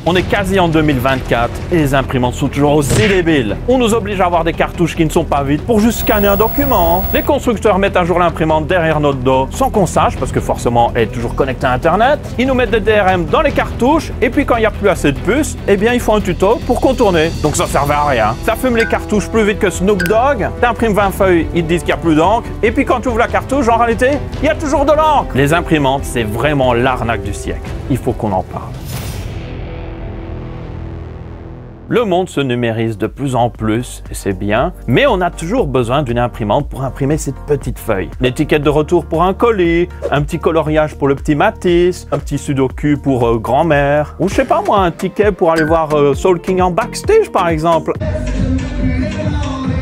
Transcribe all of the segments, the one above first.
On est quasi en 2024 et les imprimantes sont toujours aussi débiles. On nous oblige à avoir des cartouches qui ne sont pas vides pour juste scanner un document. Les constructeurs mettent à jour l'imprimante derrière notre dos sans qu'on sache, parce que forcément elle est toujours connectée à Internet. Ils nous mettent des DRM dans les cartouches et puis quand il n'y a plus assez de puces, eh bien ils font un tuto pour contourner. Donc ça servait à rien. Ça fume les cartouches plus vite que Snoop Dogg. T'imprimes 20 feuilles, ils te disent qu'il n'y a plus d'encre. Et puis quand tu ouvres la cartouche, en réalité, il y a toujours de l'encre. Les imprimantes, c'est vraiment l'arnaque du siècle. Il faut qu'on en parle. Le monde se numérise de plus en plus, et c'est bien, mais on a toujours besoin d'une imprimante pour imprimer cette petite feuille. L'étiquette de retour pour un colis, un petit coloriage pour le petit Matisse, un petit sudoku pour grand-mère, ou je sais pas moi, un ticket pour aller voir Soul King en backstage par exemple.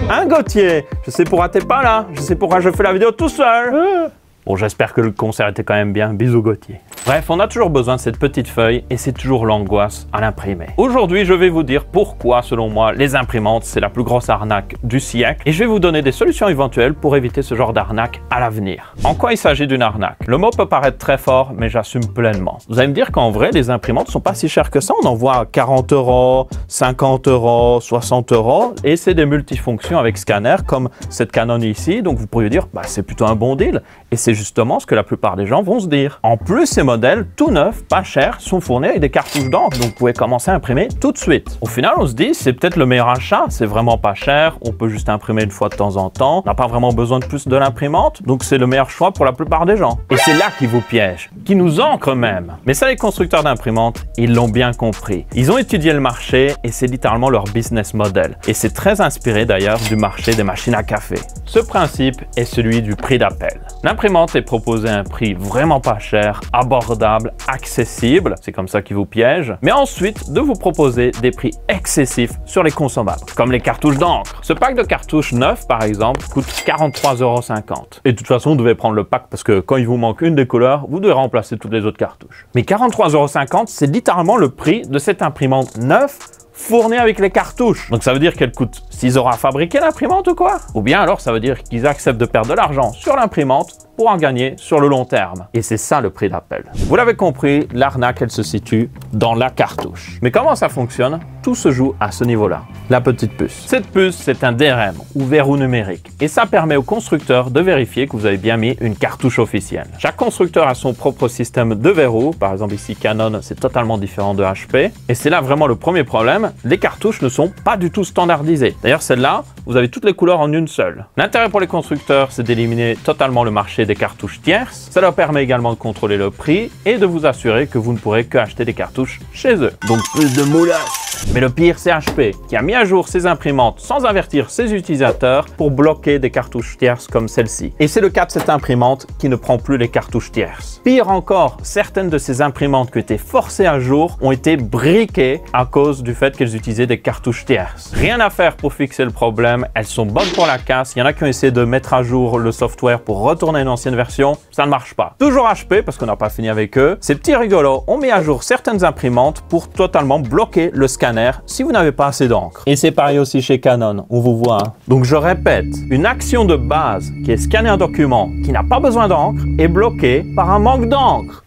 Hein Gauthier, je sais pourquoi t'es pas là, je sais pourquoi je fais la vidéo tout seul. Bon, j'espère que le concert était quand même bien. Bisous Gauthier. Bref, on a toujours besoin de cette petite feuille et c'est toujours l'angoisse à l'imprimer. Aujourd'hui, je vais vous dire pourquoi, selon moi, les imprimantes, c'est la plus grosse arnaque du siècle et je vais vous donner des solutions éventuelles pour éviter ce genre d'arnaque à l'avenir. En quoi il s'agit d'une arnaque? Le mot peut paraître très fort, mais j'assume pleinement. Vous allez me dire qu'en vrai, les imprimantes sont pas si chères que ça. On en voit 40 €, 50 €, 60 € et c'est des multifonctions avec scanner comme cette Canon ici. Donc vous pourriez dire, bah, c'est plutôt un bon deal et c'est justement ce que la plupart des gens vont se dire. En plus, ces modèles tout neufs, pas chers, sont fournis avec des cartouches d'encre, donc vous pouvez commencer à imprimer tout de suite. Au final, on se dit, c'est peut-être le meilleur achat, c'est vraiment pas cher, on peut juste imprimer une fois de temps en temps, on n'a pas vraiment besoin de plus de l'imprimante, donc c'est le meilleur choix pour la plupart des gens. Et c'est là qu'ils vous piègent, qui nous ancrent même. Mais ça, les constructeurs d'imprimantes, ils l'ont bien compris. Ils ont étudié le marché et c'est littéralement leur business model. Et c'est très inspiré d'ailleurs du marché des machines à café. Ce principe est celui du prix d'appel. L'imprimante est proposée à un prix vraiment pas cher, abordable, accessible, c'est comme ça qu'ils vous piègent, mais ensuite de vous proposer des prix excessifs sur les consommables, comme les cartouches d'encre. Ce pack de cartouches neufs, par exemple, coûte 43,50 €. Et de toute façon, vous devez prendre le pack parce que quand il vous manque une des couleurs, vous devez remplacer toutes les autres cartouches. Mais 43,50 €, c'est littéralement le prix de cette imprimante neuve fournie avec les cartouches. Donc ça veut dire qu'elle coûte 6 € à fabriquer l'imprimante ou quoi? Ou bien alors ça veut dire qu'ils acceptent de perdre de l'argent sur l'imprimante pour en gagner sur le long terme. Et c'est ça le prix d'appel. Vous l'avez compris, l'arnaque, elle se situe dans la cartouche. Mais comment ça fonctionne? Tout se joue à ce niveau-là. La petite puce. Cette puce, c'est un DRM ou verrou numérique. Et ça permet au constructeur de vérifier que vous avez bien mis une cartouche officielle. Chaque constructeur a son propre système de verrou. Par exemple ici, Canon, c'est totalement différent de HP. Et c'est là vraiment le premier problème. Les cartouches ne sont pas du tout standardisées. D'ailleurs, celle-là, vous avez toutes les couleurs en une seule. L'intérêt pour les constructeurs, c'est d'éliminer totalement le marché des cartouches tierces. Ça leur permet également de contrôler le prix et de vous assurer que vous ne pourrez que acheter des cartouches chez eux. Donc plus de moulasse. Mais le pire, c'est HP qui a mis à jour ses imprimantes sans avertir ses utilisateurs pour bloquer des cartouches tierces comme celle-ci. Et c'est le cas de cette imprimante qui ne prend plus les cartouches tierces. Pire encore, certaines de ces imprimantes qui étaient forcées à jour ont été briquées à cause du fait qu'elles utilisaient des cartouches tierces. Rien à faire pour fixer le problème, elles sont bonnes pour la casse. Il y en a qui ont essayé de mettre à jour le software pour retourner à une ancienne version, ça ne marche pas. Toujours HP, parce qu'on n'a pas fini avec eux, ces petits rigolos ont mis à jour certaines imprimantes pour totalement bloquer le scanner si vous n'avez pas assez d'encre. Et c'est pareil aussi chez Canon, on vous voit. Hein. Donc je répète, une action de base qui est scanner un document qui n'a pas besoin d'encre est bloquée par un manque d'encre.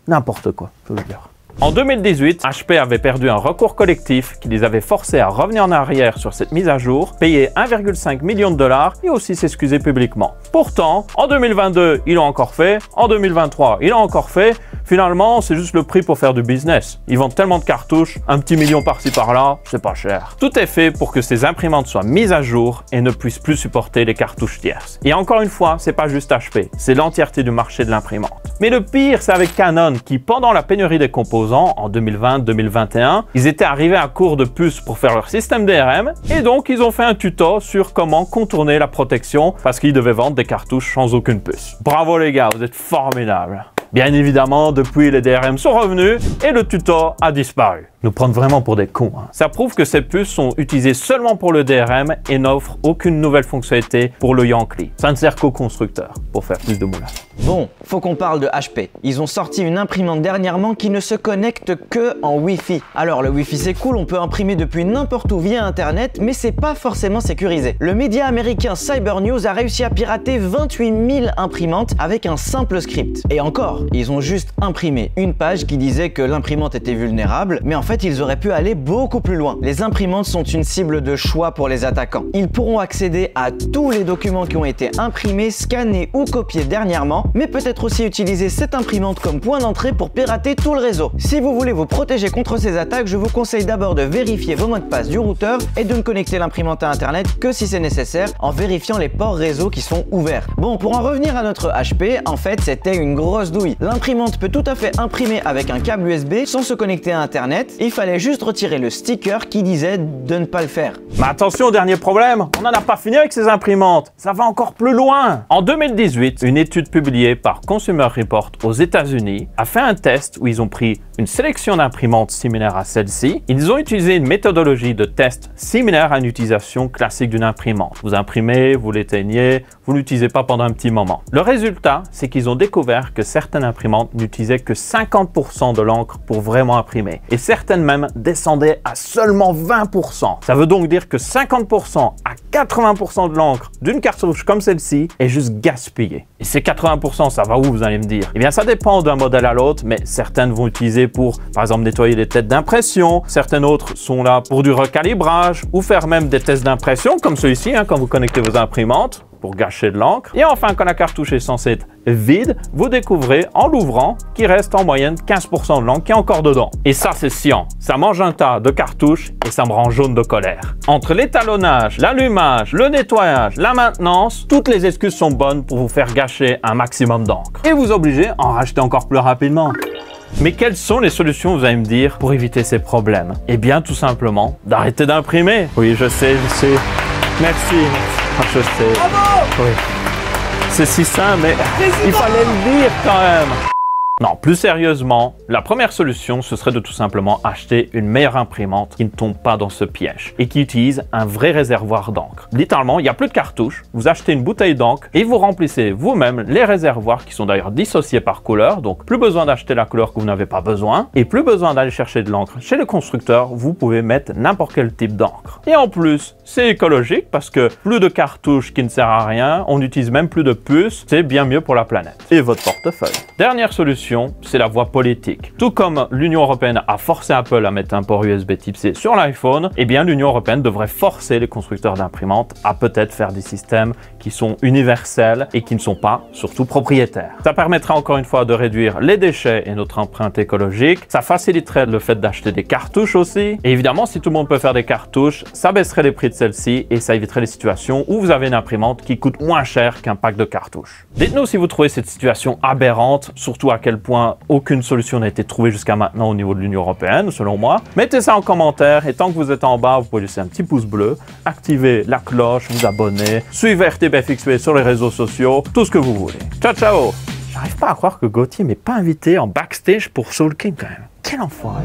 N'importe quoi, je veux dire. En 2018, HP avait perdu un recours collectif qui les avait forcés à revenir en arrière sur cette mise à jour, payer 1,5 million de $ et aussi s'excuser publiquement. Pourtant, en 2022, ils l'ont encore fait, en 2023, ils l'ont encore fait. Finalement, c'est juste le prix pour faire du business. Ils vendent tellement de cartouches, un petit million par-ci par-là, c'est pas cher. Tout est fait pour que ces imprimantes soient mises à jour et ne puissent plus supporter les cartouches tierces. Et encore une fois, c'est pas juste HP, c'est l'entièreté du marché de l'imprimante. Mais le pire, c'est avec Canon qui, pendant la pénurie des composants, en 2020-2021, ils étaient arrivés à court de puces pour faire leur système DRM et donc ils ont fait un tuto sur comment contourner la protection parce qu'ils devaient vendre des cartouches sans aucune puce. Bravo les gars, vous êtes formidables. Bien évidemment, depuis les DRM sont revenus et le tuto a disparu. nous prendre vraiment pour des cons. Ça prouve que ces puces sont utilisées seulement pour le DRM et n'offrent aucune nouvelle fonctionnalité pour le Yankee. Ça ne sert qu'aux constructeurs pour faire plus de moulage. Bon, faut qu'on parle de HP. Ils ont sorti une imprimante dernièrement qui ne se connecte que en Wi-Fi. Alors le Wi-Fi c'est cool, on peut imprimer depuis n'importe où via internet, mais c'est pas forcément sécurisé. Le média américain Cyber News a réussi à pirater 28 000 imprimantes avec un simple script. Et encore, ils ont juste imprimé une page qui disait que l'imprimante était vulnérable, mais en fait ils auraient pu aller beaucoup plus loin. Les imprimantes sont une cible de choix pour les attaquants. Ils pourront accéder à tous les documents qui ont été imprimés, scannés ou copiés dernièrement, mais peut-être aussi utiliser cette imprimante comme point d'entrée pour pirater tout le réseau. Si vous voulez vous protéger contre ces attaques, je vous conseille d'abord de vérifier vos mots de passe du routeur et de ne connecter l'imprimante à internet que si c'est nécessaire, en vérifiant les ports réseau qui sont ouverts. Bon, pour en revenir à notre HP, en fait c'était une grosse douille. L'imprimante peut tout à fait imprimer avec un câble USB sans se connecter à internet, il fallait juste retirer le sticker qui disait de ne pas le faire. Mais attention au dernier problème, on n'en a pas fini avec ces imprimantes, ça va encore plus loin. En 2018, une étude publiée par Consumer Report aux États-Unis a fait un test où ils ont pris une sélection d'imprimantes similaires à celle-ci. Ils ont utilisé une méthodologie de test similaire à une utilisation classique d'une imprimante. Vous imprimez, vous l'éteignez, vous ne l'utilisez pas pendant un petit moment. Le résultat, c'est qu'ils ont découvert que certaines imprimantes n'utilisaient que 50% de l'encre pour vraiment imprimer. Et certaines même descendaient à seulement 20%. Ça veut donc dire que 50% à 80% de l'encre d'une cartouche comme celle-ci est juste gaspillée. Et ces 80%, ça va où, vous allez me dire? Eh bien, ça dépend d'un modèle à l'autre, mais certaines vont utiliser pour, par exemple, nettoyer les têtes d'impression. Certaines autres sont là pour du recalibrage ou faire même des tests d'impression, comme celui-ci, quand vous connectez vos imprimantes, pour gâcher de l'encre. Et enfin, quand la cartouche est censée être vide, vous découvrez en l'ouvrant qu'il reste en moyenne 15% de l'encre qui est encore dedans. Et ça, c'est sciant. Ça mange un tas de cartouches et ça me rend jaune de colère. Entre l'étalonnage, l'allumage, le nettoyage, la maintenance, toutes les excuses sont bonnes pour vous faire gâcher un maximum d'encre. Et vous obliger à en racheter encore plus rapidement. Mais quelles sont les solutions, vous allez me dire, pour éviter ces problèmes? Eh bien, tout simplement, d'arrêter d'imprimer. Oui, je sais. Merci. Je sais. Bravo! Oui. C'est si simple, mais il fallait le dire quand même. Non, plus sérieusement, la première solution, ce serait de tout simplement acheter une meilleure imprimante qui ne tombe pas dans ce piège et qui utilise un vrai réservoir d'encre. Littéralement, il n'y a plus de cartouches, vous achetez une bouteille d'encre et vous remplissez vous-même les réservoirs qui sont d'ailleurs dissociés par couleur, donc plus besoin d'acheter la couleur que vous n'avez pas besoin et plus besoin d'aller chercher de l'encre chez le constructeur, vous pouvez mettre n'importe quel type d'encre. Et en plus, c'est écologique parce que plus de cartouches qui ne servent à rien, on n'utilise même plus de puces, c'est bien mieux pour la planète et votre portefeuille. Dernière solution, c'est la voie politique. Tout comme l'Union européenne a forcé Apple à mettre un port USB Type C sur l'iPhone, eh bien l'Union européenne devrait forcer les constructeurs d'imprimantes à peut-être faire des systèmes qui sont universels et qui ne sont pas surtout propriétaires. Ça permettra encore une fois de réduire les déchets et notre empreinte écologique. Ça faciliterait le fait d'acheter des cartouches aussi. Et évidemment, si tout le monde peut faire des cartouches, ça baisserait les prix de celles-ci et ça éviterait les situations où vous avez une imprimante qui coûte moins cher qu'un pack de cartouches. Dites-nous si vous trouvez cette situation aberrante, surtout à quel point aucune solution n'a été trouvée jusqu'à maintenant au niveau de l'Union européenne, selon moi. Mettez ça en commentaire et tant que vous êtes en bas, vous pouvez laisser un petit pouce bleu, activer la cloche, vous abonner, suivez RTBFXP sur les réseaux sociaux, tout ce que vous voulez. Ciao, ciao! J'arrive pas à croire que Gauthier m'ait pas invité en backstage pour Soul King quand même. Quel enfoiré!